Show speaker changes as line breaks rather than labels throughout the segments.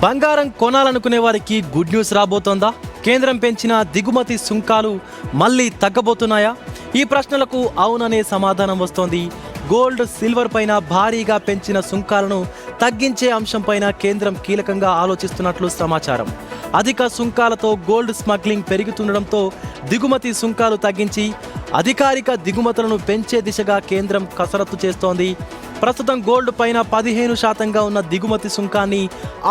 బంగారం కొనాలనుకునే వారికి good news రాబోతోందా? కేంద్రం పెంచిన దిగుమతి సుంకాలు మళ్ళీ తగ్గబోతున్నాయా? ఈ ప్రశ్నలకు అవుననే సమాధానం వస్తోంది. గోల్డ్, సిల్వర్ పైన భారీగా పెంచిన సుంకాలను తగ్గించే అంశంపైన కేంద్రం కీలకంగా ఆలోచిస్తున్నట్లు సమాచారం. అధిక సుంకాలతో గోల్డ్ స్మగ్లింగ్ పెరుగుతుండడంతో దిగుమతి సుంకాలు తగ్గించి అధికారిక దిగుమతులను పెంచే దిశగా కేంద్రం కసరత్తు చేస్తోంది. ప్రస్తుతం గోల్డ్ పైన 15% ఉన్న దిగుమతి సుంకాన్ని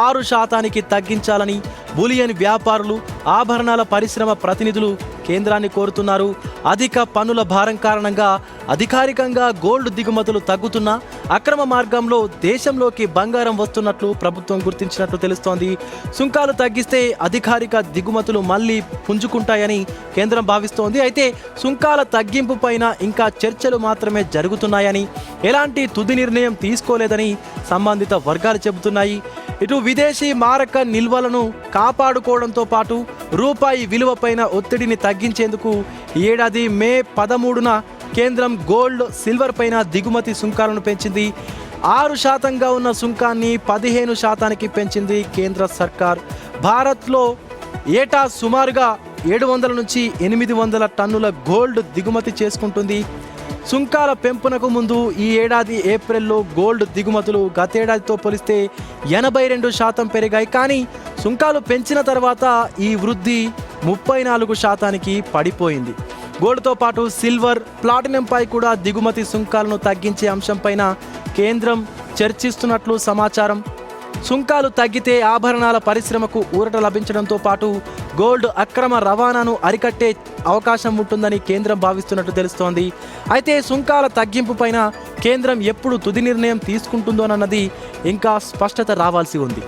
6% తగ్గించాలని బులియన్ వ్యాపారులు, ఆభరణాల పరిశ్రమ ప్రతినిధులు కేంద్రాన్ని కోరుతున్నారు. అధిక పన్నుల భారం కారణంగా అధికారికంగా గోల్డ్ దిగుమతులు తగ్గుతున్నా అక్రమ మార్గంలో దేశంలోకి బంగారం వస్తున్నట్లు ప్రభుత్వం గుర్తించినట్లు తెలుస్తోంది. సుంకాలు తగ్గిస్తే అధికారిక దిగుమతులు మళ్ళీ పుంజుకుంటాయని కేంద్రం భావిస్తోంది. అయితే సుంకాల తగ్గింపు పైన ఇంకా చర్చలు మాత్రమే జరుగుతున్నాయని, ఎలాంటి తుది నిర్ణయం తీసుకోలేదని సంబంధిత వర్గాలు చెబుతున్నాయి. ఇటు విదేశీ మారక నిల్వలను కాపాడుకోవడంతో పాటు రూపాయి విలువపైన ఒత్తిడిని తగ్గించేందుకు ఈ ఏడాది మే 13న కేంద్రం గోల్డ్, సిల్వర్ పైన దిగుమతి సుంకాలను పెంచింది. 6% ఉన్న సుంకాన్ని 15% పెంచింది కేంద్ర సర్కార్. భారత్లో ఏటా సుమారుగా 700 నుంచి 800 టన్నుల గోల్డ్ దిగుమతి చేసుకుంటుంది. సుంకాల పెంపునకు ముందు ఈ ఏడాది ఏప్రిల్లో గోల్డ్ దిగుమతులు గతేడాదితో పోలిస్తే 82% పెరిగాయి. కానీ సుంకాలు పెంచిన తర్వాత ఈ వృద్ధి 34%కి పడిపోయింది. గోల్డ్తో పాటు సిల్వర్, ప్లాటినంపై కూడా దిగుమతి సుంకాలను తగ్గించే అంశంపైన కేంద్రం చర్చిస్తున్నట్లు సమాచారం. సుంకాలు తగ్గితే ఆభరణాల పరిశ్రమకు ఊరట లభించడంతో పాటు గోల్డ్ అక్రమ రవాణాను అరికట్టే అవకాశం ఉంటుందని కేంద్రం భావిస్తున్నట్టు తెలుస్తోంది. అయితే సుంకాల తగ్గింపు పైన కేంద్రం ఎప్పుడు తుది నిర్ణయం తీసుకుంటుందోనన్నది ఇంకా స్పష్టత రావాల్సి ఉంది.